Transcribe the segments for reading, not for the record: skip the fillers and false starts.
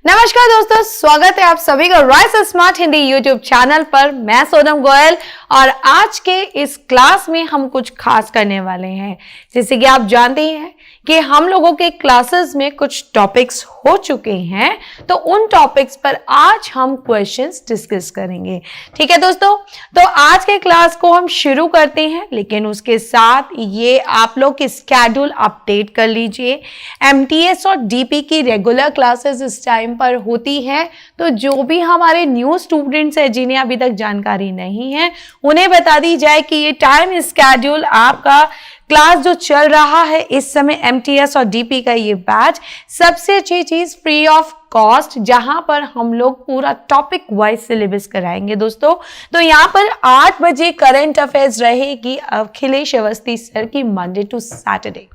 नमस्कार दोस्तों, स्वागत है आप सभी का rice smart Hindi YouTube channel पर। मैं सोनम गोयल और आज के इस क्लास में हम कुछ खास करने वाले हैं। जैसे कि आप जानते हैं कि हम लोगों के क्लासेस में कुछ टॉपिक्स हो चुके हैं, तो उन टॉपिक्स पर आज हम क्वेश्चंस डिस्कस करेंगे। ठीक है दोस्तों, तो आज के क्लास को हम शुरू करते हैं, लेकिन उसके साथ ये आप लोग की स्केड्यूल अपडेट कर लीजिए। एमटीएस और डीपी की रेगुलर क्लासेस इस टाइम पर होती है, तो जो भी हमारे न्यू स्टूडेंट्स हैं जिन्हें अभी तक जानकारी नहीं है, उन्हें बता दी जाए कि ये टाइम स्केड्यूल आपका क्लास जो चल रहा है इस समय एमटीएस और डीपी का ये बैच, सबसे अच्छी चीज फ्री ऑफ कॉस्ट, जहां पर हम लोग पूरा टॉपिक वाइज सिलेबस कराएंगे दोस्तों। तो यहाँ पर 8 बजे करंट अफेयर्स रहेगी अखिलेश अवस्थी सर की, मंडे टू सैटरडे।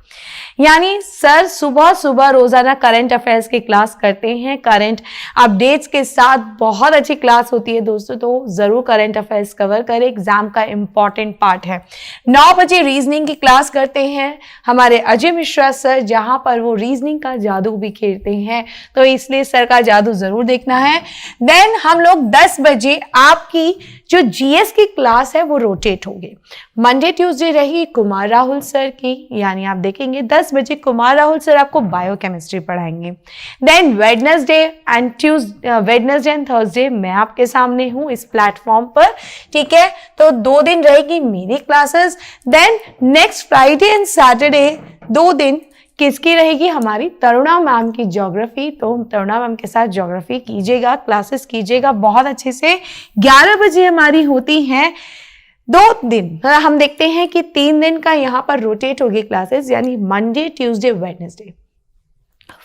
यानी सर सुबह सुबह रोजाना करंट अफेयर्स की क्लास करते हैं, करंट अपडेट्स के साथ बहुत अच्छी क्लास होती है दोस्तों। तो जरूर करंट अफेयर्स कवर करें, एग्जाम का इंपॉर्टेंट पार्ट है। 9 बजे रीजनिंग की क्लास करते हैं हमारे अजय मिश्रा सर, जहां पर वो रीजनिंग का जादू भी खेलते हैं, तो इसलिए सर का जादू जरूर देखना है। देन हम लोग 10 बजे आपकी जो जीएस की क्लास है वो रोटेट होगी। मंडे ट्यूसडे रही कुमार राहुल सर की, यानी आप देखेंगे 10 बजे कुमार राहुल सर आपको बायोकेमिस्ट्री पढ़ाएंगे। देन वेडनेसडे एंड थर्सडे मैं आपके सामने हूं इस प्लेटफॉर्म पर। ठीक है, तो 2 दिन रहेगी मेरी classes. Then next Friday and Saturday 2 दिन किसकी रहेगी, हमारी तरुणा मैम की ज्योग्राफी। तो तरुणा मैम के साथ ज्योग्राफी कीजिएगा, क्लासेस कीजिएगा बहुत अच्छे से। 11 बजे हमारी होती हैं 2 दिन, हम देखते हैं कि 3 दिन का यहाँ पर रोटेट होगी क्लासेस, यानी Monday Tuesday Wednesday.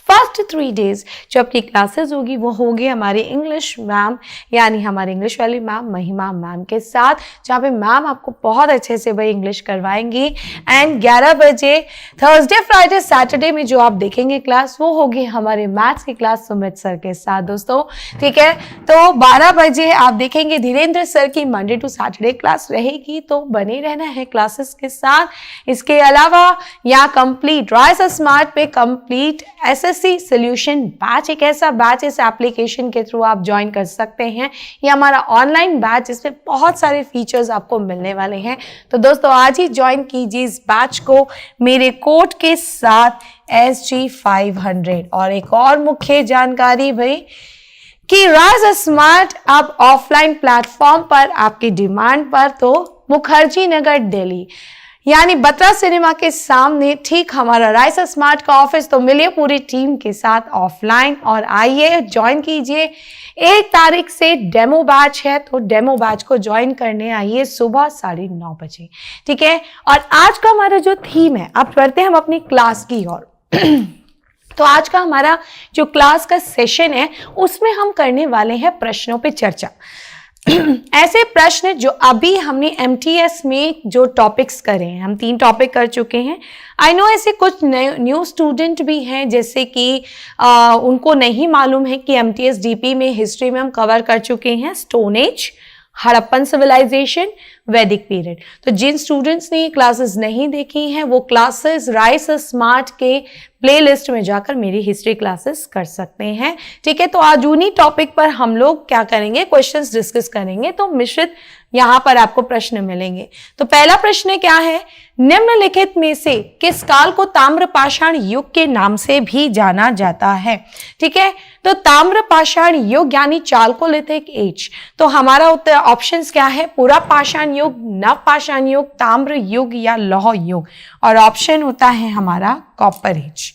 First 3 days जो अपनी क्लासेस होगी वो होगी हमारी इंग्लिश मैम, यानी हमारे इंग्लिश वाली मैम महिमा मैम के साथ, जहाँ पे मैम आपको बहुत अच्छे से वही इंग्लिश करवाएंगी। एंड 11 बजे थर्सडे फ्राइडे सैटरडे में जो आप देखेंगे क्लास, वो होगी हमारे मैथ्स की क्लास सुमित सर के साथ दोस्तों। ठीक है, तो 12 बजे आप देखेंगे धीरेन्द्र सर की मंडे टू सैटरडे क्लास रहेगी, तो बने रहना है क्लासेस के साथ। इसके अलावा यहाँ कंप्लीट राइस स्मार्ट पे कंप्लीट एसएससी सॉल्यूशन बैच, एक ऐसा बैच इस एप्लीकेशन के थ्रू आप ज्वाइन कर सकते हैं। ये हमारा ऑनलाइन बैच, इसमें बहुत सारे फीचर्स आपको मिलने वाले हैं। तो दोस्तों आज ही ज्वाइन कीजिए इस बैच को मेरे कोड के साथ SG500। और एक और मुख्य जानकारी भाई कि राइस स्मार्ट आप ऑफलाइन प्लेटफॉर्म पर आपकी डिमांड पर, तो मुखर्जी नगर दिल्ली यानी बत्रा सिनेमा के सामने ठीक हमारा राइस स्मार्ट का ऑफिस। तो मिलिए पूरी टीम के साथ ऑफलाइन और आइए ज्वाइन कीजिए। 1 तारीख से डेमो बैच है, तो डेमो बैच को ज्वाइन करने आइए सुबह 9:30 बजे। ठीक है, और आज का हमारा जो थीम है, अब बढ़ते हैं हम अपनी क्लास की ओर। तो आज का हमारा जो क्लास का सेशन है उसमें हम करने वाले हैं प्रश्नों पे चर्चा। ऐसे प्रश्न जो अभी हमने एमटीएस में जो टॉपिक्स करे हैं, हम 3 टॉपिक कर चुके हैं। आई नो ऐसे कुछ न्यू स्टूडेंट भी हैं जैसे कि उनको नहीं मालूम है कि एमटीएस डीपी में हिस्ट्री में हम कवर कर चुके हैं स्टोन एज, हड़प्पन सिविलाइजेशन, वैदिक पीरियड। तो जिन स्टूडेंट्स ने ये क्लासेस नहीं देखी हैं वो क्लासेस राइस स्मार्ट के प्लेलिस्ट में जाकर मेरी हिस्ट्री क्लासेस कर सकते हैं। ठीक है, तो आज उन्हीं टॉपिक पर हम लोग क्या करेंगे, क्वेश्चंस डिस्कस करेंगे। तो मिश्रित यहाँ पर आपको प्रश्न मिलेंगे। तो पहला प्रश्न क्या है, निम्नलिखित में से किस काल को ताम्रपाषाण युग के नाम से भी जाना जाता है। ठीक है, तो ताम्रपाषाण युग यानी चालकोलिथिक एज। तो हमारा उत्तर ऑप्शंस क्या है, पुरा पाषाण युग, नव पाषाण युग, ताम्र युग या लौह युग। और ऑप्शन होता है हमारा कॉपर एज।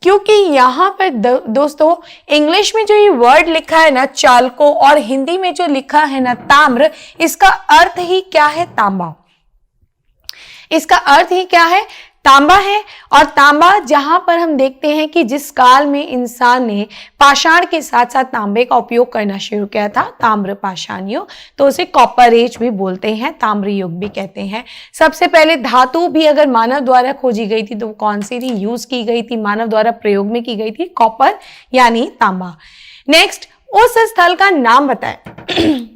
क्योंकि यहाँ पर दोस्तों इंग्लिश में जो ये वर्ड लिखा है ना चालको, और हिंदी में जो लिखा है ना ताम्र, इसका अर्थ ही क्या है, तांबा। इसका अर्थ ही क्या है, तांबा है। और तांबा जहां पर हम देखते हैं कि जिस काल में इंसान ने पाषाण के साथ साथ तांबे का उपयोग करना शुरू किया था, ताम्र पाषाण युग, तो उसे कॉपर एज भी बोलते हैं, ताम्र युग भी कहते हैं। सबसे पहले धातु भी अगर मानव द्वारा खोजी गई थी तो कौन सी थी, यूज की गई थी, मानव द्वारा प्रयोग में की गई थी, कॉपर यानी तांबा। नेक्स्ट, उस स्थल का नाम बताएं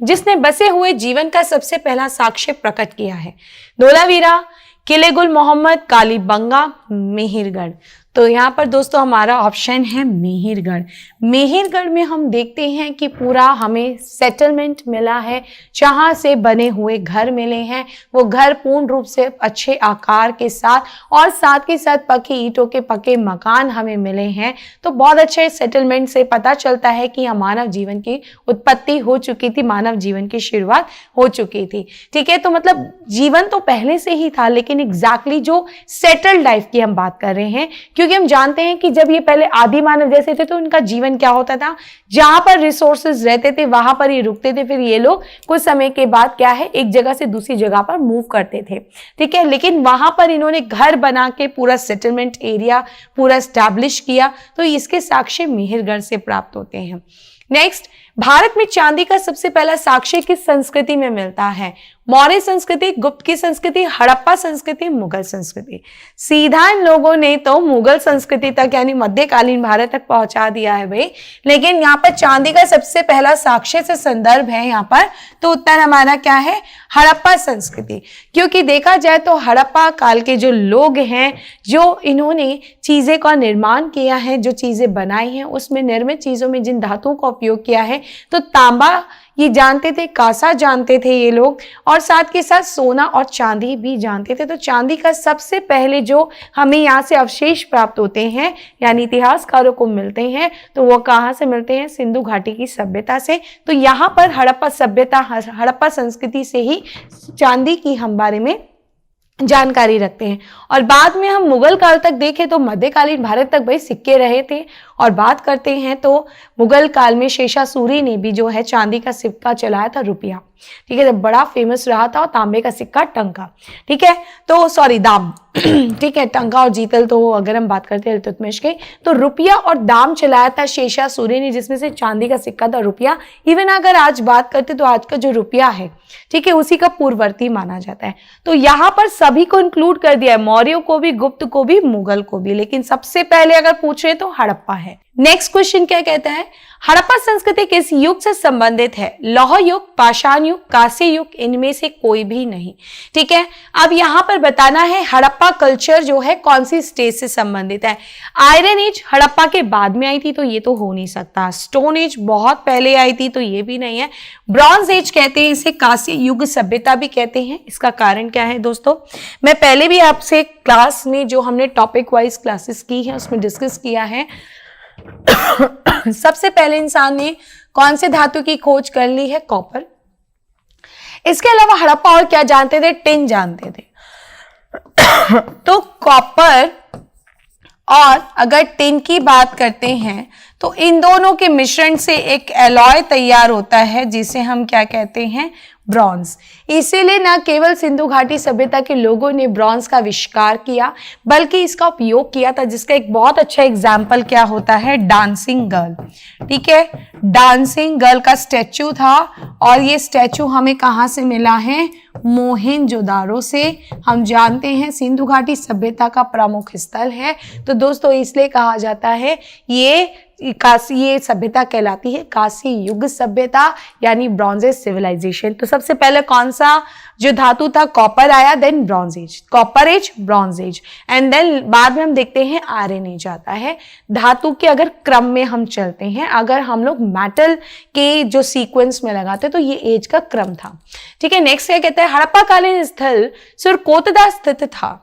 जिसने बसे हुए जीवन का सबसे पहला साक्ष्य प्रकट किया है। धोलावीरा, किले गुल मोहम्मद, कालीबंगा, मिहिरगढ़। तो यहाँ पर दोस्तों हमारा ऑप्शन है मेहरगढ़। मेहरगढ़ में हम देखते हैं कि पूरा हमें सेटलमेंट मिला है, जहाँ से बने हुए घर मिले हैं। वो घर पूर्ण रूप से अच्छे आकार के साथ और साथ के साथ पक्की ईंटों के पक्के मकान हमें मिले हैं। तो बहुत अच्छे सेटलमेंट से पता चलता है कि मानव जीवन की उत्पत्ति हो चुकी थी, मानव जीवन की शुरुआत हो चुकी थी। ठीक है, तो मतलब जीवन तो पहले से ही था, लेकिन एग्जैक्टली जो सेटल्ड लाइफ की हम बात कर रहे हैं, क्योंकि हम जानते हैं कि जब ये पहले आदि मानव जैसे थे तो इनका जीवन क्या होता था, जहां पर रिसोर्सेज रहते थे वहां पर ये रुकते थे, फिर ये लोग कुछ समय के बाद क्या है एक जगह से दूसरी जगह पर मूव करते थे। ठीक है, लेकिन वहां पर इन्होंने घर बना के पूरा सेटलमेंट एरिया पूरा एस्टैब्लिश किया, तो इसके साक्ष्य मेहरगढ़ से प्राप्त होते हैं। नेक्स्ट, भारत में चांदी का सबसे पहला साक्ष्य किस संस्कृति में मिलता है? मौर्य संस्कृति, गुप्त की संस्कृति, हड़प्पा संस्कृति, मुगल संस्कृति। सीधा इन लोगों ने तो मुगल संस्कृति तक यानी मध्यकालीन भारत तक पहुंचा दिया है भाई, लेकिन यहाँ पर चांदी का सबसे पहला साक्ष्य से संदर्भ है यहाँ पर, तो उत्तर हमारा क्या है? हड़प्पा संस्कृति। क्योंकि देखा जाए तो हड़प्पा काल के जो लोग हैं, जो इन्होंने चीजें का निर्माण किया है, जो चीजें बनाई हैं, उसमें निर्मित चीजों में जिन धातुओं का उपयोग किया है, तो तांबा ये जानते थे, कांसा जानते थे ये लोग, और साथ के साथ सोना और चांदी भी जानते थे। तो चांदी का सबसे पहले जो हमें यहाँ से अवशेष प्राप्त होते हैं यानी इतिहासकारों को मिलते हैं, तो वो कहाँ से मिलते हैं? सिंधु घाटी की सभ्यता से। तो यहाँ पर हड़प्पा सभ्यता, हड़प्पा संस्कृति से ही चांदी की हम बारे में जानकारी रखते हैं। और बाद में हम मुगल काल तक देखें तो मध्यकालीन भारत तक भाई सिक्के रहे थे, और बात करते हैं तो मुगल काल में शेषासुरी ने भी जो है चांदी का सिक्का चलाया था, रुपया। ठीक है, जब बड़ा फेमस रहा था, और तांबे का सिक्का टंका। ठीक है, तो सॉरी दाम ठीक है, टंका और जीतल तो अगर हम बात करते हैं इल्तुतमिश के, तो रुपया और दाम चलाया था शेषासुरी ने, जिसमें से चांदी का सिक्का था, रुपया। इवन अगर आज बात करते तो आज का जो रुपया है, ठीक है, उसी का पूर्ववर्ती माना जाता है। तो यहाँ पर सभी को इंक्लूड कर दिया है, मौर्यों को भी, गुप्त को भी, मुगल को भी, लेकिन सबसे पहले अगर पूछ रहे तो हड़प्पा है। नेक्स्ट क्वेश्चन क्या कहता है? हड़प्पा संस्कृति किस युग से संबंधित है? लौह युग, पाषाण युग, कांस्य युग, इनमें से कोई भी नहीं। ठीक है, अब यहां पर बताना है हड़प्पा कल्चर जो है कौन सी स्टेज से संबंधित है। आयरन एज हड़प्पा के बाद में आई थी, तो ये तो हो नहीं सकता। स्टोन एज बहुत पहले आई थी, तो ये भी नहीं है। ब्रॉन्ज एज कहते हैं इसे, कांस्य युग सभ्यता भी कहते हैं। इसका कारण क्या है दोस्तों? मैं पहले भी आपसे क्लास में जो हमने टॉपिक वाइज क्लासेस की है उसमें डिस्कस किया है। सबसे पहले इंसान ने कौन से धातु की खोज कर ली है? कॉपर। इसके अलावा हड़प्पा और क्या जानते थे? टिन जानते थे। तो कॉपर और अगर टिन की बात करते हैं तो इन दोनों के मिश्रण से एक एलॉय तैयार होता है, जिसे हम क्या कहते हैं? ब्रॉन्ज। इसीलिए न केवल सिंधु घाटी सभ्यता के लोगों ने ब्रॉन्ज का आविष्कार किया, बल्कि इसका उपयोग किया था, जिसका एक बहुत अच्छा एग्जाम्पल क्या होता है? Dancing girl. ठीक है, डांसिंग गर्ल का स्टैचू था, और ये स्टैचू हमें कहाँ से मिला है? मोहेंजोदारो से। हम जानते हैं सिंधु घाटी सभ्यता का प्रमुख स्थल है, तो दोस्तों इसलिए कहा जाता है ये सभ्यता कहलाती है कांस्य युग सभ्यता, यानी ब्रॉन्ज एज सिविलाइजेशन। तो सबसे पहले कौन सा जो धातु था? कॉपर आया, then bronze age, copper age, bronze age, and then बाद में हम देखते हैं आयरन एज आता है। धातु के अगर क्रम में हम चलते हैं, अगर हम लोग मेटल के जो सीक्वेंस में लगाते तो ये एज का क्रम था। ठीक है, नेक्स्ट क्या कहते हैं? हड़प्पा कालीन स्थल सुरकोतदा स्थित था।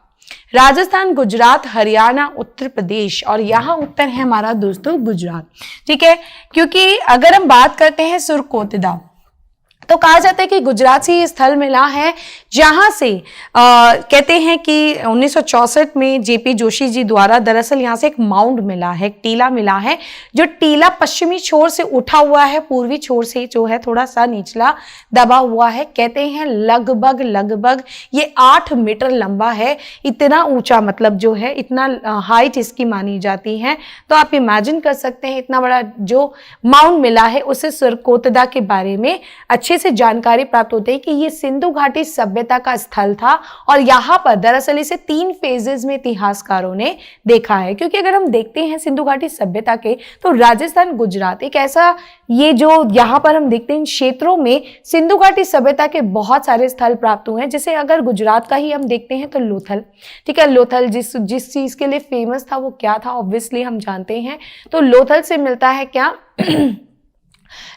राजस्थान, गुजरात, हरियाणा, उत्तर प्रदेश, और यहाँ उत्तर है हमारा दोस्तों गुजरात। ठीक है, क्योंकि अगर हम बात करते हैं सुरकोतदा, तो कहा जाता है कि गुजरात से ये स्थल मिला है, जहां से कहते हैं कि 1964 में जेपी जोशी जी द्वारा दरअसल यहां से एक माउंड मिला है, एक टीला मिला है, जो टीला पश्चिमी छोर से उठा हुआ है, पूर्वी छोर से जो है थोड़ा सा निचला दबा हुआ है। कहते हैं लगभग ये 8 मीटर लंबा है। इतना ऊंचा मतलब जो है, इतना हाइट इसकी मानी जाती है। तो आप इमेजिन कर सकते हैं इतना बड़ा जो माउंड मिला है, उसे सुरकोतदा के बारे में अच्छे अच्छे से जानकारी प्राप्त होती है कि ये सिंधु घाटी सभ्यता का स्थल था और यहाँ पर दरअसल इसे 3 फेजेस में इतिहासकारों ने देखा है। क्योंकि अगर हम देखते हैं सिंधु घाटी सभ्यता के, तो राजस्थान, गुजरात एक ऐसा, ये जो यहाँ पर हम देखते हैं इन क्षेत्रों में सिंधु घाटी सभ्यता के बहुत सारे स्थल प्राप्त हुए हैं। जैसे अगर गुजरात का ही हम देखते हैं तो लोथल, ठीक है, लोथल जिस चीज के लिए फेमस था वो क्या था, ऑब्वियसली हम जानते हैं। तो लोथल से मिलता है क्या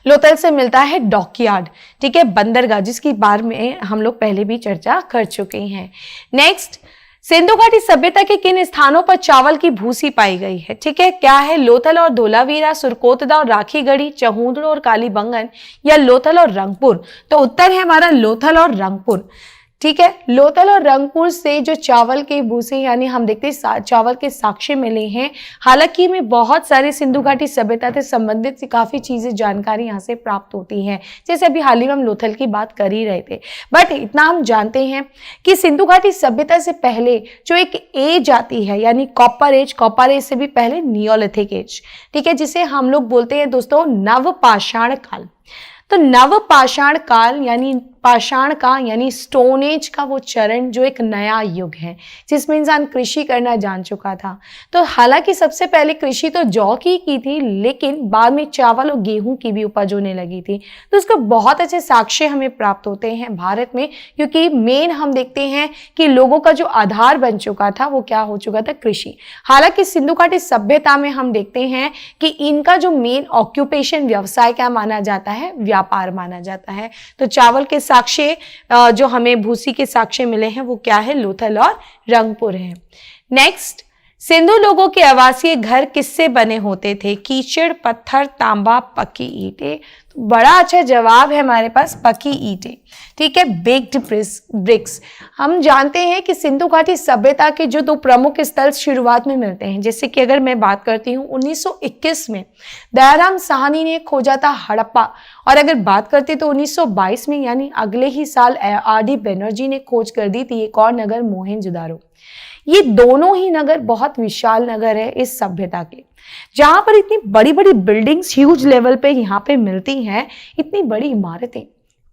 लोथल से मिलता है डॉकयार्ड, ठीक है, बंदरगाह, जिसकी बारे में हम लोग पहले भी चर्चा कर चुके हैं। नेक्स्ट, सिंधु घाटी सभ्यता के किन स्थानों पर चावल की भूसी पाई गई है? ठीक है, क्या है? लोथल और धोलावीरा, सुरकोतदा और राखीगढ़ी, चहूंदड़ और कालीबंगन, या लोथल और रंगपुर? तो उत्तर है हमारा लोथल और रंगपुर। ठीक है, लोथल और रंगपुर से जो चावल के भूसे यानी हम देखते हैं चावल के साक्ष्य मिले हैं। हालांकि में बहुत सारे सिंधु घाटी सभ्यता से संबंधित काफी चीजें, जानकारी यहाँ से प्राप्त होती हैं। जैसे अभी हाल ही में हम लोथल की बात कर ही रहे थे, बट इतना हम जानते हैं कि सिंधु घाटी सभ्यता से पहले जो एक एज आती है यानी कॉपर एज से भी पहले नियोलिथिक एज, ठीक है, जिसे हम लोग बोलते हैं दोस्तों नवपाषाण काल। तो नवपाषाण काल यानी पाषाण का यानी स्टोन एज का वो चरण जो एक नया युग है जिसमें इंसान कृषि करना जान चुका था। तो हालांकि सबसे पहले कृषि तो जौ की थी, लेकिन बाद में चावल और गेहूं की भी उपज होने लगी थी। तो इसका बहुत अच्छे साक्ष्य हमें प्राप्त होते हैं भारत में, क्योंकि मेन हम देखते हैं कि लोगों का जो आधार बन चुका था वो क्या हो चुका था, कृषि। हालांकि सिंधु घाटी सभ्यता में हम देखते हैं कि इनका जो मेन ऑक्यूपेशन व्यवसाय क्या माना जाता है, व्यापार माना जाता है। तो चावल के साक्ष्य जो हमें भूसी के साक्ष्य मिले हैं वो क्या है, लोथल और रंगपुर है। नेक्स्ट, सिंधु लोगों के आवासीय घर किससे बने होते थे? कीचड़, पत्थर, तांबा, पक्की ईंटें। तो बड़ा अच्छा जवाब है हमारे पास पक्की ईंटें, ठीक है, बेक्ड ब्रिक्स। हम जानते हैं कि सिंधु घाटी सभ्यता के जो 2 प्रमुख स्थल शुरुआत में मिलते हैं, जैसे कि अगर मैं बात करती हूँ 1921 में दयाराम साहनी ने खोजा था हड़प्पा, और अगर बात करते तो 1922 में यानी अगले ही साल आर.डी. बनर्जी ने खोज कर दी थी एक और नगर, मोहनजोदारो। ये दोनों ही नगर बहुत विशाल नगर है इस सभ्यता के, जहां पर इतनी बड़ी बड़ी बिल्डिंग्स ह्यूज लेवल पे यहाँ पे मिलती हैं, इतनी बड़ी इमारतें।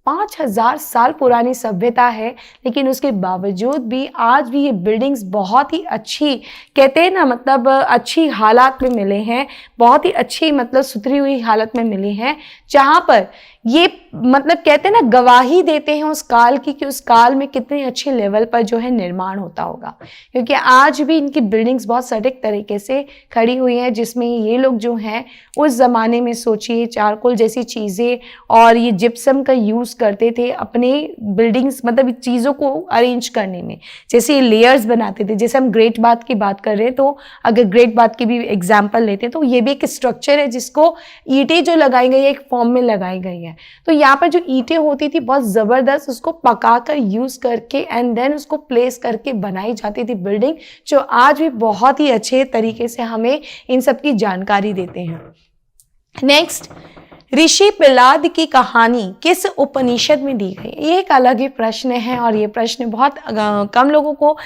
5000 साल पुरानी सभ्यता है, लेकिन उसके बावजूद भी आज भी ये बिल्डिंग्स बहुत ही अच्छी, कहते हैं ना, मतलब अच्छी हालात में मिले हैं, बहुत ही अच्छी मतलब सुथरी हुई हालत में मिली हैं, जहां पर ये मतलब कहते हैं ना गवाही देते हैं उस काल की कि उस काल में कितने अच्छे लेवल पर जो है निर्माण होता होगा। क्योंकि आज भी इनकी बिल्डिंग्स बहुत सटीक तरीके से खड़ी हुई हैं, जिसमें ये लोग जो हैं उस ज़माने में सोचिए चारकोल जैसी चीज़ें और ये जिप्सम का यूज़ करते थे अपने बिल्डिंग्स मतलब चीज़ों को अरेंज करने में। जैसे लेयर्स बनाते थे, जैसे हम ग्रेट बाथ की बात कर रहे हैं, तो अगर ग्रेट बाथ की भी एग्जाम्पल लेते हैं तो ये भी एक स्ट्रक्चर है जिसको ईंटें जो लगाई गई है एक फॉर्म में लगाई गई है। तो यहाँ पर जो ईंटें होती थी बहुत ज़बरदस्त, उसको पकाकर यूज़ करके एंड देन उसको प्लेस करके बनाई जाती थी बिल्डिंग, जो आज भी बहुत ही अच्छे तरीके से हमें इन सब की जानकारी देते हैं। नेक्स्ट, ऋषि प्रहलाद की कहानी किस उपनिषद में दी गई? ये एक अलग ही प्रश्न है और ये प्रश्न बहुत कम लोगों को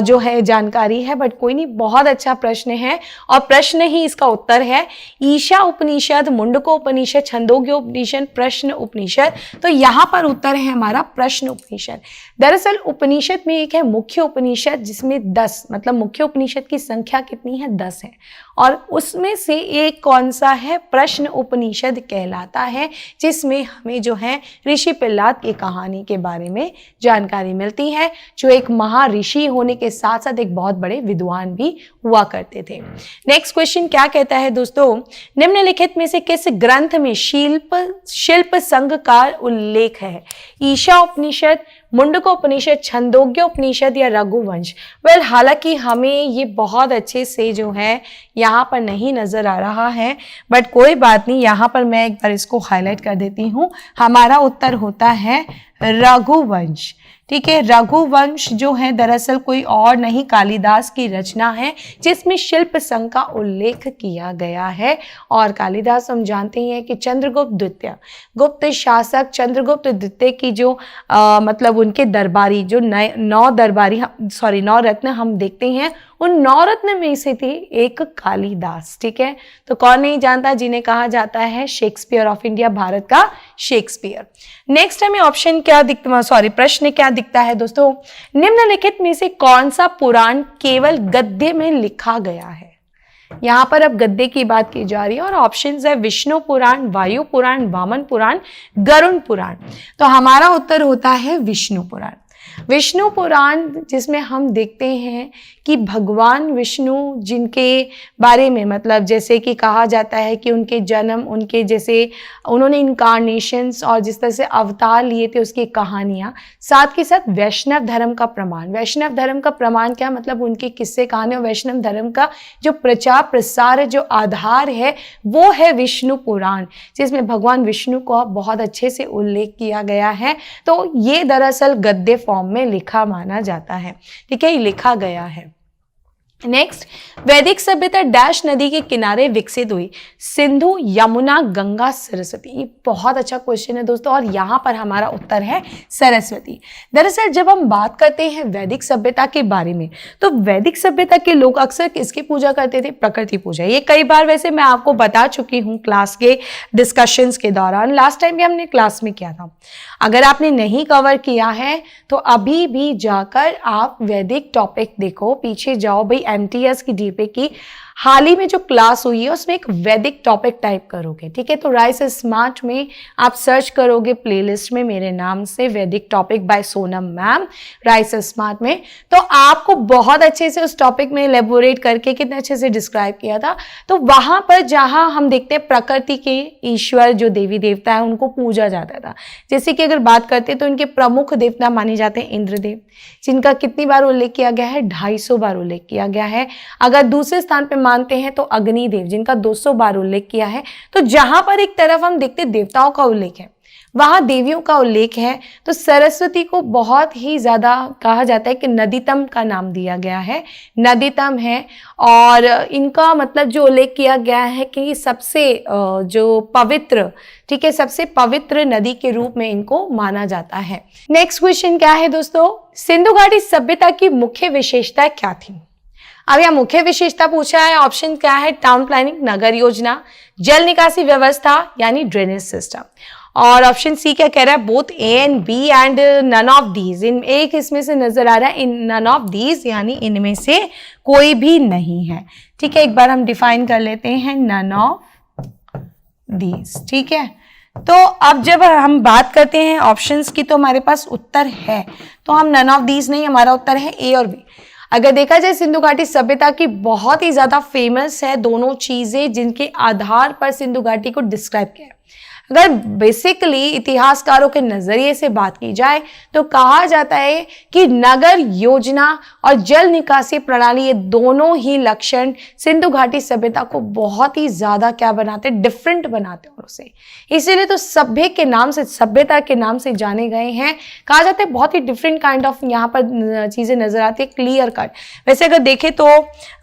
जो है जानकारी है, बट कोई नहीं, बहुत अच्छा प्रश्न है और प्रश्न ही इसका उत्तर है। ईशा उपनिषद, मुंडको उपनिषद, छंदोग्य उपनिषद, प्रश्न उपनिषद। तो यहाँ पर उत्तर है हमारा प्रश्न उपनिषद। दरअसल उपनिषद में एक है मुख्य उपनिषद जिसमें 10 मतलब मुख्य उपनिषद की संख्या कितनी है, 10 है, और उसमें से एक कौन सा है, प्रश्न उपनिषद कहलाता है, जिसमें हमें जो है ऋषि प्रहलाद की कहानी के बारे में जानकारी मिलती है, जो एक महर्षि होने के साथ साथ एक बहुत बड़े विद्वान भी हुआ करते थे। नेक्स्ट क्वेश्चन क्या कहता है दोस्तों, निम्नलिखित में से किस ग्रंथ में शिल्प संघ का उल्लेख है? ईशा उपनिषद, मुंडको उपनिषद, छंदोग्य उपनिषद या रघुवंश? वेल, हालांकि हमें ये बहुत अच्छे से जो है यहाँ पर नहीं नजर आ रहा है, बट कोई बात नहीं, यहाँ पर मैं एक बार इसको हाईलाइट कर देती हूँ। हमारा उत्तर होता है रघुवंश। ठीक है, रघुवंश जो है दरअसल कोई और नहीं, कालिदास की रचना है जिसमें शिल्प संघ का उल्लेख किया गया है। और कालिदास हम जानते हैं कि चंद्रगुप्त द्वितीय, गुप्त शासक चंद्रगुप्त द्वितीय की जो मतलब उनके दरबारी जो 9 रत्न हम देखते हैं, उन 9 रत्न में से थे एक कालिदास। ठीक है, तो कौन नहीं जानता जिन्हें कहा जाता है शेक्सपियर ऑफ इंडिया, भारत का शेक्सपियर। नेक्स्ट हमें ऑप्शन क्या दिखता, सॉरी प्रश्न क्या दिखता है दोस्तों, निम्नलिखित में से कौन सा पुराण केवल गद्य में लिखा गया है। यहां पर अब गद्य की बात की जा रही है और ऑप्शंस है विष्णु पुराण, वायु पुराण, वामन पुराण, गरुण पुराण। तो हमारा उत्तर होता है विष्णु पुराण। विष्णु पुराण जिसमें हम देखते हैं कि भगवान विष्णु जिनके बारे में मतलब जैसे कि कहा जाता है कि उनके जन्म, उनके जैसे उन्होंने इनकारनेशंस और जिस तरह से अवतार लिए थे उसकी कहानियाँ, साथ के साथ वैष्णव धर्म का प्रमाण। वैष्णव धर्म का प्रमाण क्या मतलब उनके किस्से कहानी, और वैष्णव धर्म का जो प्रचार प्रसार जो आधार है वो है विष्णु पुराण, जिसमें भगवान विष्णु को बहुत अच्छे से उल्लेख किया गया है। तो ये दरअसल गद्य फॉर्म में लिखा माना जाता है। ठीक है, लिखा गया है। नेक्स्ट, वैदिक सभ्यता डैश नदी के किनारे विकसित हुई, सिंधु, यमुना, गंगा, सरस्वती। ये बहुत अच्छा क्वेश्चन है दोस्तों और यहाँ पर हमारा उत्तर है सरस्वती। दरअसल जब हम बात करते हैं वैदिक सभ्यता के बारे में तो वैदिक सभ्यता के लोग अक्सर किसकी पूजा करते थे, प्रकृति पूजा। ये कई बार वैसे मैं आपको बता चुकी हूँ क्लास के डिस्कशंस के दौरान, लास्ट टाइम भी हमने क्लास में किया था। अगर आपने नहीं कवर किया है तो अभी भी जाकर आप वैदिक टॉपिक देखो, पीछे जाओ भाई, MTS की डीपे की हाल ही में जो क्लास हुई है उसमें एक वैदिक टॉपिक टाइप करोगे। ठीक है, तो राइस स्मार्ट में आप सर्च करोगे प्लेलिस्ट में मेरे नाम से वैदिक topic by Sonam ma'am rice smart में, तो आपको बहुत अच्छे से उस टॉपिक में एलेबोरेट करके कितने अच्छे से डिस्क्राइब किया था। तो वहां पर जहां हम देखते हैं प्रकृति के ईश्वर जो देवी देवता है उनको पूजा जाता था। जैसे कि अगर बात करते हैं तो इनके प्रमुख देवता माने जाते हैं इंद्रदेव, जिनका कितनी बार उल्लेख किया गया है, 250 बार उल्लेख किया गया है। अगर दूसरे स्थान पे मानते हैं तो अग्निदेव, जिनका 200 बार उल्लेख किया है। तो जहां पर एक तरफ हम देखते देवताओं का उल्लेख है वहां देवियों का उल्लेख है। तो सरस्वती को बहुत ही ज्यादा कहा जाता है कि नदीतम का नाम दिया गया है, नदीतम है। और इनका मतलब जो उल्लेख किया गया है कि सबसे जो पवित्र, ठीक है, सबसे पवित्र नदी के रूप में इनको माना जाता है। नेक्स्ट क्वेश्चन क्या है दोस्तों, सिंधु घाटी सभ्यता की मुख्य विशेषता क्या थी। अब यहाँ मुख्य विशेषता पूछा है, ऑप्शन क्या है, टाउन प्लानिंग, नगर योजना, जल निकासी व्यवस्था यानी ड्रेनेज सिस्टम। और ऑप्शन सी क्या कह रहा है, both A and B and none of these. इन एक इसमें से नजर आ रहा है, इन नन ऑफ दीज यानी इनमें से कोई भी नहीं है। ठीक है, एक बार हम डिफाइन कर लेते हैं नन ऑफ दीज। ठीक है, तो अब जब हम बात करते हैं ऑप्शंस की तो हमारे पास उत्तर है, तो हम नन ऑफ दीज नहीं, हमारा उत्तर है ए और बी। अगर देखा जाए सिंधु घाटी सभ्यता की बहुत ही ज्यादा फेमस है दोनों चीजें जिनके आधार पर सिंधु घाटी को डिस्क्राइब किया है। अगर बेसिकली इतिहासकारों के नजरिए से बात की जाए तो कहा जाता है कि नगर योजना और जल निकासी प्रणाली ये दोनों ही लक्षण सिंधु घाटी सभ्यता को बहुत ही ज्यादा क्या बनाते, डिफरेंट बनाते हैं उसे, इसीलिए तो सभ्य के नाम से, सभ्यता के नाम से जाने गए हैं। कहा जाता है बहुत ही डिफरेंट काइंड ऑफ यहाँ पर चीजें नजर आती है, क्लियर कट। वैसे अगर देखें तो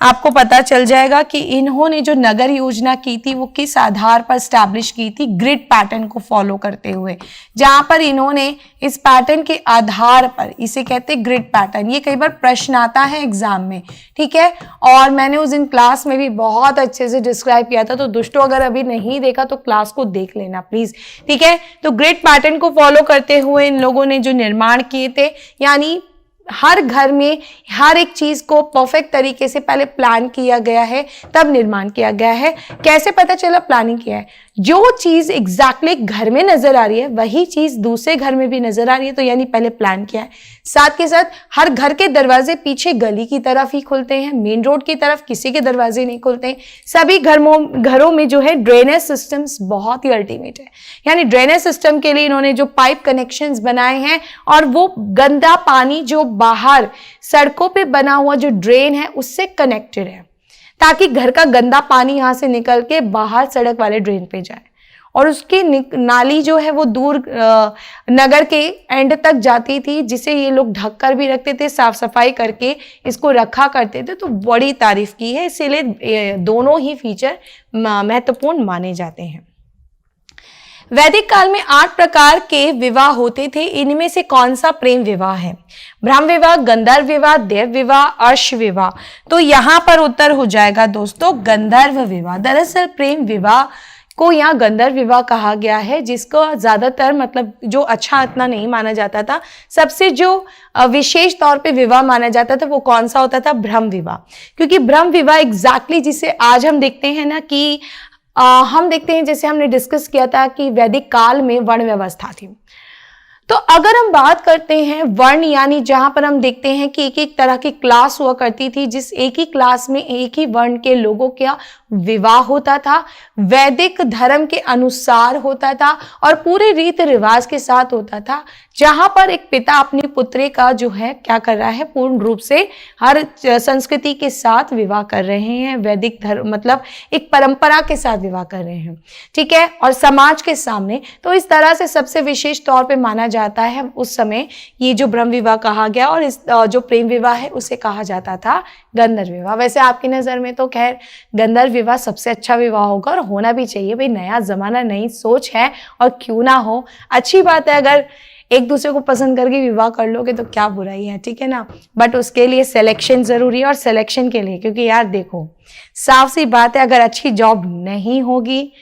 आपको पता चल जाएगा कि इन्होंने जो नगर योजना की थी वो किस आधार पर स्टैब्लिश की थी, ग्रिड पैटर्न को फॉलो करते हुए, जहां पर इन्होंने इस पैटर्न के आधार पर, इसे कहते हैं ग्रिड पैटर्न। ये कई बार प्रश्न आता है एग्जाम में, ठीक है, और मैंने उस दिन क्लास में भी बहुत अच्छे से डिस्क्राइब किया था। तो दोस्तों अगर अभी नहीं देखा तो क्लास को देख लेना प्लीज। ठीक है, तो ग्रिड पैटर्न को फॉलो करते हुए इन लोगों ने जो निर्माण किए थे, यानी हर घर में हर एक चीज को परफेक्ट तरीके से पहले प्लान किया गया है तब निर्माण किया गया है। कैसे पता चला प्लानिंग किया है, जो चीज एग्जैक्टली घर में नजर आ रही है वही चीज दूसरे घर में भी नजर आ रही है, तो यानी पहले प्लान किया है। साथ के साथ हर घर के दरवाजे पीछे गली की तरफ ही खुलते हैं, मेन रोड की तरफ किसी के दरवाजे नहीं खुलते। सभी घरों में जो है ड्रेनेज सिस्टम्स बहुत ही अल्टीमेट है, यानी ड्रेनेज सिस्टम के लिए इन्होंने जो पाइप कनेक्शंस बनाए हैं और वो गंदा पानी जो बाहर सड़कों पे बना हुआ जो ड्रेन है उससे कनेक्टेड है, ताकि घर का गंदा पानी यहां से निकल के बाहर सड़क वाले ड्रेन पे जाए और उसकी नाली जो है वो दूर नगर के एंड तक जाती थी, जिसे ये लोग ढक कर भी रखते थे, साफ सफाई करके इसको रखा करते थे। तो बड़ी तारीफ की है, इसीलिए दोनों ही फीचर महत्वपूर्ण माने जाते हैं। वैदिक काल में 8 प्रकार के विवाह होते थे। इनमें से कौन सा प्रेम विवाह है? ब्रह्म विवाह, गंधर्व विवाह, देव विवाह, अर्श विवाह। तो यहां पर उत्तर हो जाएगा दोस्तों गंधर्व विवाह। दरअसल प्रेम विवाह को यहाँ गंधर्व विवाह कहा गया है, जिसको ज्यादातर मतलब जो अच्छा इतना नहीं माना जाता था। सबसे जो विशेष तौर पे विवाह माना जाता था वो कौन सा होता था? ब्रह्म विवाह। क्योंकि ब्रह्म विवाह एग्जैक्टली जिसे आज हम देखते हैं ना कि हम देखते हैं, जैसे हमने डिस्कस किया था कि वैदिक काल में वर्ण व्यवस्था थी। तो अगर हम बात करते हैं वर्ण, यानी जहां पर हम देखते हैं कि एक एक तरह की क्लास हुआ करती थी, जिस एक ही क्लास में एक ही वर्ण के लोगों का विवाह होता था, वैदिक धर्म के अनुसार होता था और पूरे रीति रिवाज के साथ होता था, जहां पर एक पिता अपनी पुत्री का जो है क्या कर रहा है, पूर्ण रूप से हर संस्कृति के साथ विवाह कर रहे हैं। वैदिक धर्म मतलब एक परंपरा के साथ विवाह कर रहे हैं, ठीक है, और समाज के सामने। तो इस तरह से सबसे विशेष तौर पे माना जाता है उस समय ये जो ब्रह्म विवाह कहा गया, और इस जो प्रेम विवाह है उसे कहा जाता था गंधर्व विवाह। वैसे आपकी नजर में तो खैर गंधर्व विवाह सबसे अच्छा विवाह होगा और होना भी चाहिए भाई, नया जमाना नई सोच है और क्यों ना हो, अच्छी बात है। अगर एक दूसरे को पसंद करके विवाह कर लोगे तो क्या बुराई है, ठीक है ना। बट उसके लिए सिलेक्शन जरूरी है, और सिलेक्शन के लिए, क्योंकि यार देखो साफ सी बात है, अगर अच्छी जॉब नहीं होगी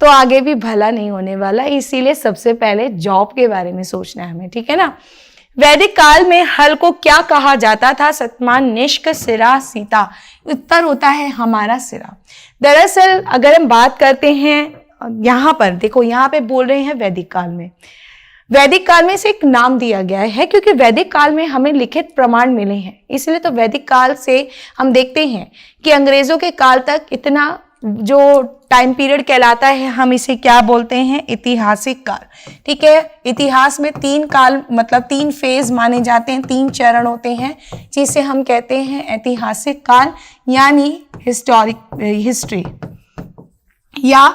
तो आगे भी भला नहीं होने वाला। इसीलिए सबसे पहले जॉब के बारे में सोचना है हमें, ठीक है ना। वैदिक काल में हल को क्या कहा जाता था? सतमान, निष्क, सिरा, सीता। उत्तर होता है हमारा सिरा। दरअसल अगर हम बात करते हैं यहां पर देखो, यहां पे बोल रहे हैं वैदिक काल में, वैदिक काल में से एक नाम दिया गया है क्योंकि वैदिक काल में हमें लिखित प्रमाण मिले हैं, इसलिए तो वैदिक काल से हम देखते हैं कि अंग्रेजों के काल तक इतना जो टाइम पीरियड कहलाता है, हम इसे क्या बोलते हैं? ऐतिहासिक काल, ठीक है। इतिहास में 3 काल मतलब 3 फेज माने जाते हैं, 3 चरण होते हैं, जिसे हम कहते हैं ऐतिहासिक काल, यानी हिस्ट्री, या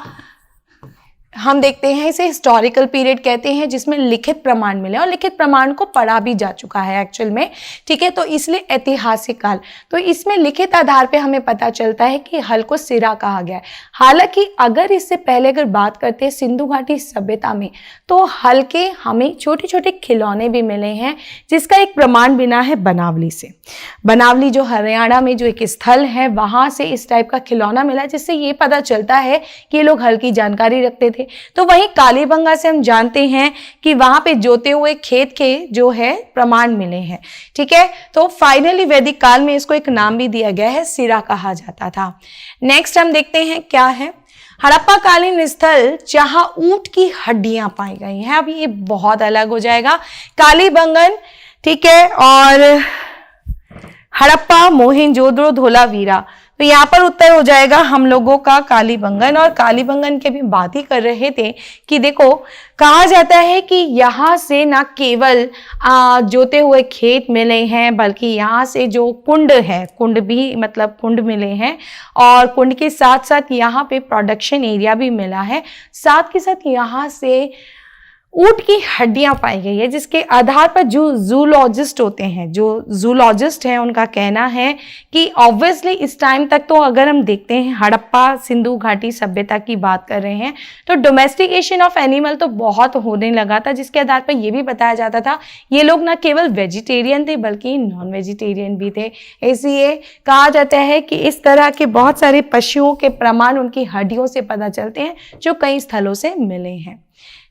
हम देखते हैं इसे हिस्टोरिकल पीरियड कहते हैं, जिसमें लिखित प्रमाण मिले और लिखित प्रमाण को पढ़ा भी जा चुका है एक्चुअल में, ठीक है। तो इसलिए ऐतिहासिक काल, तो इसमें लिखित आधार पे हमें पता चलता है कि हल को सिरा कहा गया है। हालांकि अगर इससे पहले अगर बात करते हैं सिंधु घाटी सभ्यता में, तो हल के हमें छोटे छोटे खिलौने भी मिले हैं, जिसका एक प्रमाण बिना है बनावली से। बनावली जो हरियाणा में जो एक स्थल है, वहां से इस टाइप का खिलौना मिला, जिससे ये पता चलता है कि ये लोग हल की जानकारी रखते थे। तो वहीं कालीबंगा से हम जानते हैं कि वहां पे जोते हुए खेत के जो है प्रमाण मिले हैं, ठीक है। तो फाइनली वैदिक काल में इसको एक नाम भी दिया गया है, सिरा कहा जाता था। नेक्स्ट हम देखते हैं क्या है, हड़प्पा कालीन स्थल जहां ऊंट की हड्डियां पाई गई हैं। अब ये बहुत अलग हो जाएगा, कालीबंगन, ठीक है, और हड़प्पा, मोहनजोदड़ो, धोलावीरा। तो यहाँ पर उत्तर हो जाएगा हम लोगों का कालीबंगन। और कालीबंगन की भी बात ही कर रहे थे कि देखो कहा जाता है कि यहाँ से ना केवल जोते हुए खेत मिले हैं, बल्कि यहाँ से जो कुंड है, कुंड भी मतलब कुंड मिले हैं, और कुंड के साथ साथ यहाँ पे प्रोडक्शन एरिया भी मिला है। साथ के साथ यहाँ से ऊंट की हड्डियां पाई गई है, जिसके आधार पर जो जूलॉजिस्ट होते हैं, जो जूलॉजिस्ट हैं, उनका कहना है कि ऑब्वियसली इस टाइम तक तो अगर हम देखते हैं हड़प्पा सिंधु घाटी सभ्यता की बात कर रहे हैं, तो डोमेस्टिकेशन ऑफ एनिमल तो बहुत होने लगा था, जिसके आधार पर यह भी बताया जाता था ये लोग न केवल वेजिटेरियन थे बल्कि नॉन वेजिटेरियन भी थे। इसलिए कहा जाता है कि इस तरह के बहुत सारे पशुओं के प्रमाण उनकी हड्डियों से पता चलते हैं, जो कई स्थलों से मिले हैं।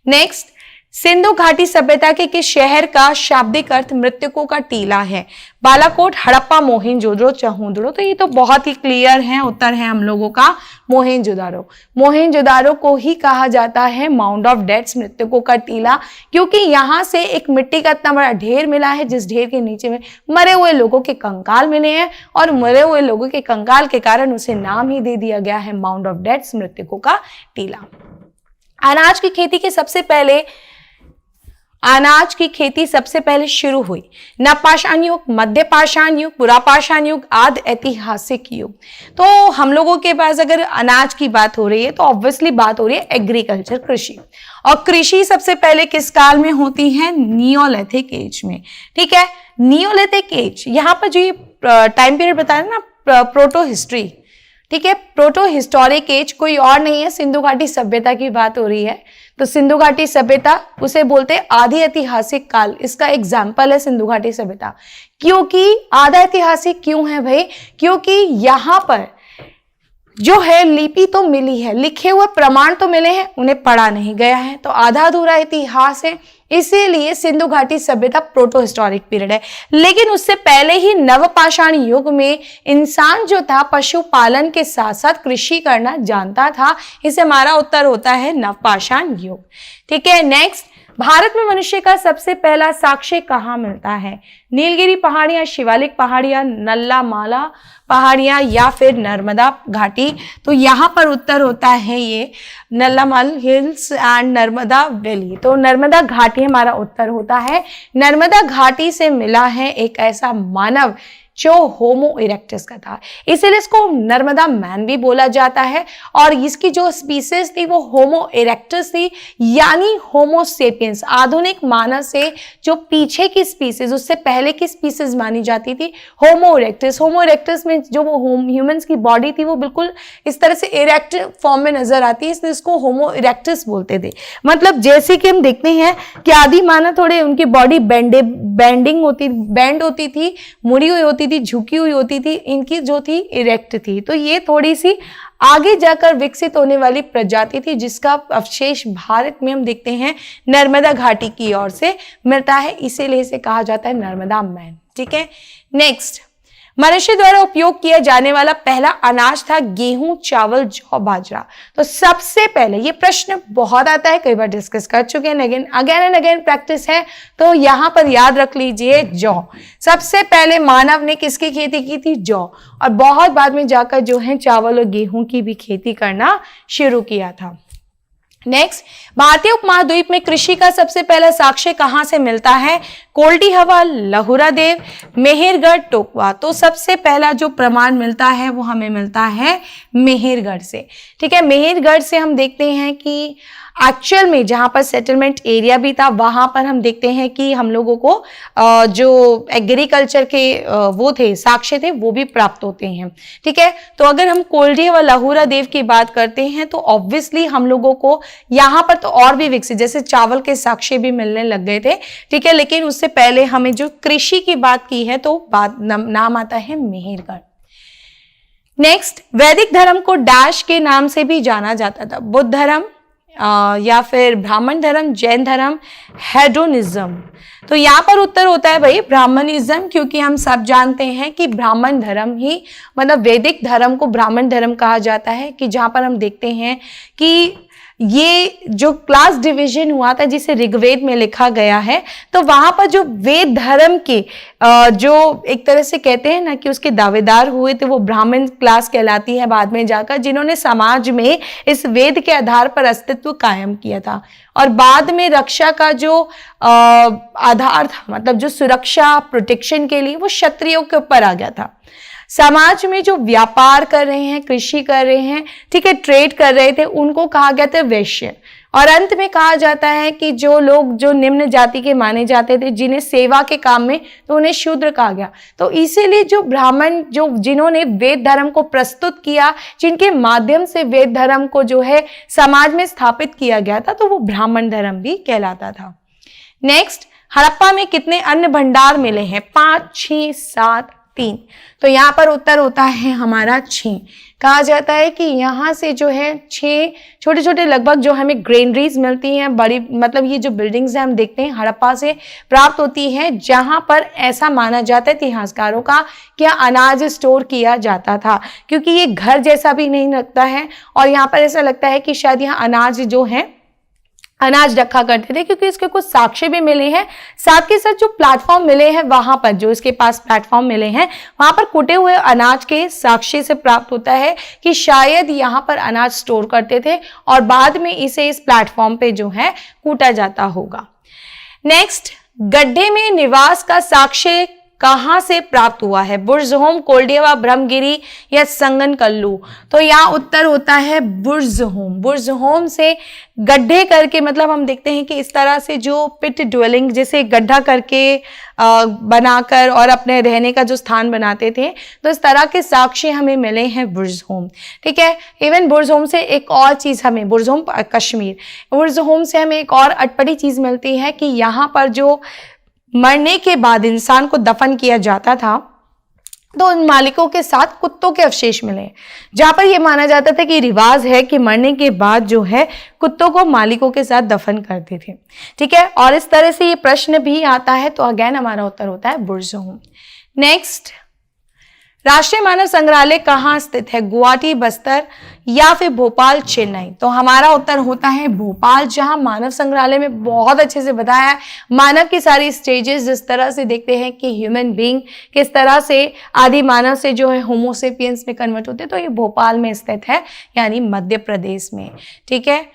नेक्स्ट, सिंधु घाटी सभ्यता के किस शहर का शाब्दिक अर्थ मृतकों का टीला है? बालाकोट, हड़प्पा, मोहनजोदड़ो, चहुंदड़ो। तो ये तो बहुत ही क्लियर है, उत्तर है हम लोगों का मोहनजोदारो। मोहनजोदारो को ही कहा जाता है माउंट ऑफ डेड्स, मृतकों का टीला, क्योंकि यहाँ से एक मिट्टी का इतना बड़ा ढेर मिला है, जिस ढेर के नीचे में मरे हुए लोगों के कंकाल मिले हैं, और मरे हुए लोगों के कंकाल के कारण उसे नाम ही दे दिया गया है माउंट ऑफ डेड्स, मृतकों का टीला। अनाज की खेती सबसे पहले शुरू हुई नवपाषाण युग, मध्य पाषाण युग, पुरापाषाण युग, आदि ऐतिहासिक युग। तो हम लोगों के पास अगर अनाज की बात हो रही है तो ऑब्वियसली बात हो रही है एग्रीकल्चर, कृषि। और कृषि सबसे पहले किस काल में होती है? नियोलिथिक एज में, ठीक है। नियोलिथिक एज, यहाँ पर जो ये टाइम पीरियड बताया ना, प्रोटो हिस्ट्री, ठीक है। प्रोटो हिस्टोरिक एज कोई और नहीं है, सिंधु घाटी सभ्यता की बात हो रही है। तो सिंधु घाटी सभ्यता उसे बोलते हैं आदि ऐतिहासिक काल, इसका एग्जाम्पल है सिंधु घाटी सभ्यता। क्योंकि आधा ऐतिहासिक क्यों है भाई? क्योंकि यहां पर जो है लिपि तो मिली है, लिखे हुए प्रमाण तो मिले हैं, उन्हें पढ़ा नहीं गया है, तो आधा अधूरा इतिहास है, इसीलिए सिंधु घाटी सभ्यता प्रोटो हिस्टोरिक पीरियड है। लेकिन उससे पहले ही नवपाषाण युग में इंसान जो था पशुपालन के साथ साथ कृषि करना जानता था, इसे हमारा उत्तर होता है नवपाषाण युग। ठीक है। नेक्स्ट, भारत में मनुष्य का सबसे पहला साक्ष्य कहाँ मिलता है? नीलगिरी पहाड़ियां, शिवालिक पहाड़ियां, नल्ला माला पहाड़ियां या फिर नर्मदा घाटी? तो यहाँ पर उत्तर होता है ये नल्लामाल हिल्स एंड नर्मदा वैली। तो नर्मदा घाटी हमारा उत्तर होता है। नर्मदा घाटी से मिला है एक ऐसा मानव जो होमो इरेक्टस का था, इसीलिए इसको नर्मदा मैन भी बोला जाता है। और इसकी जो स्पीसीज थी वो होमो इरेक्टस थी, यानी होमो सेपियंस, आधुनिक मानव से जो पीछे की स्पीसीज, उससे पहले की स्पीसीज मानी जाती थी होमो इरेक्टस। होमो इरेक्टस में जो वो ह्यूमंस की बॉडी थी वो बिल्कुल इस तरह से इरेक्ट फॉर्म में नजर आती है, इसलिए इसको होमो इरेक्टस बोलते थे। मतलब जैसे कि हम देखते हैं कि आदि मानव थोड़े उनकी बॉडी बेंड होती थी, मुड़ी हुई होती थी, झुकी हुई होती थी, इनकी जो थी इरेक्ट थी। तो ये थोड़ी सी आगे जाकर विकसित होने वाली प्रजाति थी, जिसका अवशेष भारत में हम देखते हैं नर्मदा घाटी की ओर से मिलता है, इसीलिए इसे कहा जाता है नर्मदा मैन। ठीक है। नेक्स्ट, मनुष्य द्वारा उपयोग किया जाने वाला पहला अनाज था गेहूं, चावल, जौ, बाजरा। तो सबसे पहले, ये प्रश्न बहुत आता है, कई बार डिस्कस कर चुके हैं, लेकिन अगेन एंड अगेन प्रैक्टिस है, तो यहां पर याद रख लीजिए जौ। सबसे पहले मानव ने किसकी खेती की थी? जौ। और बहुत बाद में जाकर जो है चावल और गेहूं की भी खेती करना शुरू किया था। नेक्स्ट, भारतीय उपमहाद्वीप में कृषि का सबसे पहला साक्ष्य कहां से मिलता है? कोल्टी हवा, लहुरा देव, मेहरगढ़, टोकवा। तो सबसे पहला जो प्रमाण मिलता है वो हमें मिलता है मेहरगढ़ से। ठीक है। मेहरगढ़ से हम देखते हैं कि एक्चुअल में जहां पर सेटलमेंट एरिया भी था, वहां पर हम देखते हैं कि हम लोगों को जो एग्रीकल्चर के वो थे साक्ष्य थे वो भी प्राप्त होते हैं। ठीक है। तो अगर हम कोल्डी व लहुरा देव की बात करते हैं तो ऑब्वियसली हम लोगों को यहाँ पर तो और भी विकसित, जैसे चावल के साक्ष्य भी मिलने लग गए थे। ठीक है। लेकिन उससे पहले हमें जो कृषि की बात की है तो नाम आता है मेहरगढ़। नेक्स्ट, वैदिक धर्म को डैश के नाम से भी जाना जाता था? बुद्ध धर्म या फिर ब्राह्मण धर्म, जैन धर्म, हेडोनिज्म। तो यहाँ पर उत्तर होता है भाई ब्राह्मणिज्म, क्योंकि हम सब जानते हैं कि ब्राह्मण धर्म ही, मतलब वैदिक धर्म को ब्राह्मण धर्म कहा जाता है, कि जहाँ पर हम देखते हैं कि ये जो क्लास डिवीजन हुआ था जिसे ऋग्वेद में लिखा गया है, तो वहां पर जो वेद धर्म के जो एक तरह से कहते हैं ना कि उसके दावेदार हुए थे, वो ब्राह्मण क्लास कहलाती है बाद में जाकर, जिन्होंने समाज में इस वेद के आधार पर अस्तित्व कायम किया था। और बाद में रक्षा का जो आधार था, मतलब जो सुरक्षा प्रोटेक्शन के लिए, वो क्षत्रियों के ऊपर आ गया था। समाज में जो व्यापार कर रहे हैं, कृषि कर रहे हैं, ठीक है, ट्रेड कर रहे थे, उनको कहा गया था वैश्य। और अंत में कहा जाता है कि जो लोग जो निम्न जाति के माने जाते थे, जिन्हें सेवा के काम में, तो उन्हें शूद्र कहा गया। तो इसीलिए जो ब्राह्मण, जो जिन्होंने वेद धर्म को प्रस्तुत किया, जिनके माध्यम से वेद धर्म को जो है समाज में स्थापित किया गया था, तो वो ब्राह्मण धर्म भी कहलाता था। नेक्स्ट, हड़प्पा में कितने अन्न भंडार मिले हैं? 5, 6, 7, 3। तो यहाँ पर उत्तर होता है हमारा 6। कहा जाता है कि यहाँ से जो है 6 छोटे छोटे लगभग जो हमें ग्रेनरीज मिलती हैं, बड़ी, मतलब ये जो बिल्डिंग्स हैं हम देखते हैं हड़प्पा से प्राप्त होती है, जहाँ पर ऐसा माना जाता है इतिहासकारों का कि अनाज स्टोर किया जाता था, क्योंकि ये घर जैसा भी नहीं लगता है, और यहाँ पर ऐसा लगता है कि शायद यहाँ अनाज जो है अनाज रखा करते थे, क्योंकि इसके कुछ साक्ष्य भी मिले हैं। साथ के साथ जो प्लेटफॉर्म मिले हैं, वहां पर जो इसके पास प्लेटफॉर्म मिले हैं, वहां पर कूटे हुए अनाज के साक्ष्य से प्राप्त होता है कि शायद यहाँ पर अनाज स्टोर करते थे और बाद में इसे इस प्लेटफॉर्म पे जो है कूटा जाता होगा। नेक्स्ट, गड्ढे में निवास का साक्ष्य कहाँ से प्राप्त हुआ है? बुर्ज़होम, कोल्डियावा, ब्रह्मगिरी या संगनकल्लू? तो यहाँ उत्तर होता है बुर्ज़होम। बुर्ज़होम से गड्ढे करके, मतलब हम देखते हैं कि इस तरह से जो पिट ड्वेलिंग, जैसे गड्ढा करके बनाकर और अपने रहने का जो स्थान बनाते थे, तो इस तरह के साक्ष्य हमें मिले हैं बुर्ज़होम। ठीक है। इवन बुर्ज़होम से एक और चीज़ हमें, बुर्ज़होम कश्मीर, बुर्ज़होम से हमें एक और अटपटी चीज़ मिलती है कि यहाँ पर जो मरने के बाद इंसान को दफन किया जाता था, तो उन मालिकों के साथ कुत्तों के अवशेष मिले, जहां पर यह माना जाता था कि रिवाज है कि मरने के बाद जो है कुत्तों को मालिकों के साथ दफन करते थे। ठीक है। और इस तरह से ये प्रश्न भी आता है, तो अगेन हमारा उत्तर होता है बुर्ज़होम। नेक्स्ट, राष्ट्रीय मानव संग्रहालय कहाँ स्थित है? गुवाहाटी, बस्तर या फिर भोपाल, चेन्नई? तो हमारा उत्तर होता है भोपाल, जहां मानव संग्रहालय में बहुत अच्छे से बताया है मानव की सारी स्टेजेस, जिस तरह से देखते हैं कि ह्यूमन बीइंग किस तरह से आदि मानव से जो है होमोसेपियंस में कन्वर्ट होते हैं। तो ये भोपाल में स्थित है, यानी मध्य प्रदेश में। ठीक है।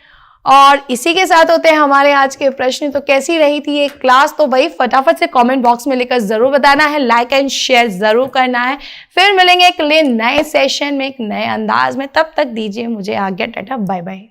और इसी के साथ होते हैं हमारे आज के प्रश्न। तो कैसी रही थी ये क्लास? तो भाई फटाफट से कमेंट बॉक्स में लिखकर जरूर बताना है, लाइक एंड शेयर जरूर करना है। फिर मिलेंगे एक नए सेशन में, एक नए अंदाज में। तब तक दीजिए मुझे आज्ञा। Tata, bye bye.